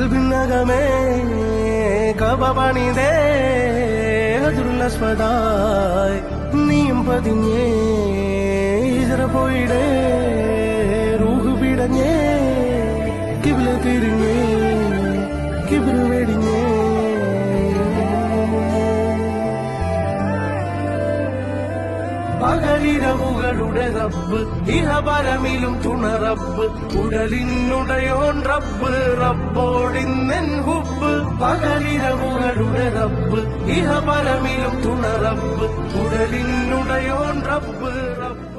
കൽബിനകമേ കബ പണിതേ ഹജറുല്ലസ്വദായി നീയും പതിഞ്ഞേ ഹിജറ പോയിടേ റൂഹ് പിടഞ്ഞേ കിബ്ല തിരിഞ്ഞേ കിബ്ര വെടിഞ്ഞേ പകലിരവുകളുടെ റബ്ബ് ഇഹപരമിലും തുണ റബ്ബ് ഉടലിനുടയോൻ റബ്ബ് റബ്ബോടിന്നെൻ ഹുബ്ബ് പകലിരവുകളുടെ റബ്ബ് ഇഹപരമിലും തുണ റബ്ബ് ഉടലിനുടയോൻ റബ്ബ് റബ്ബ്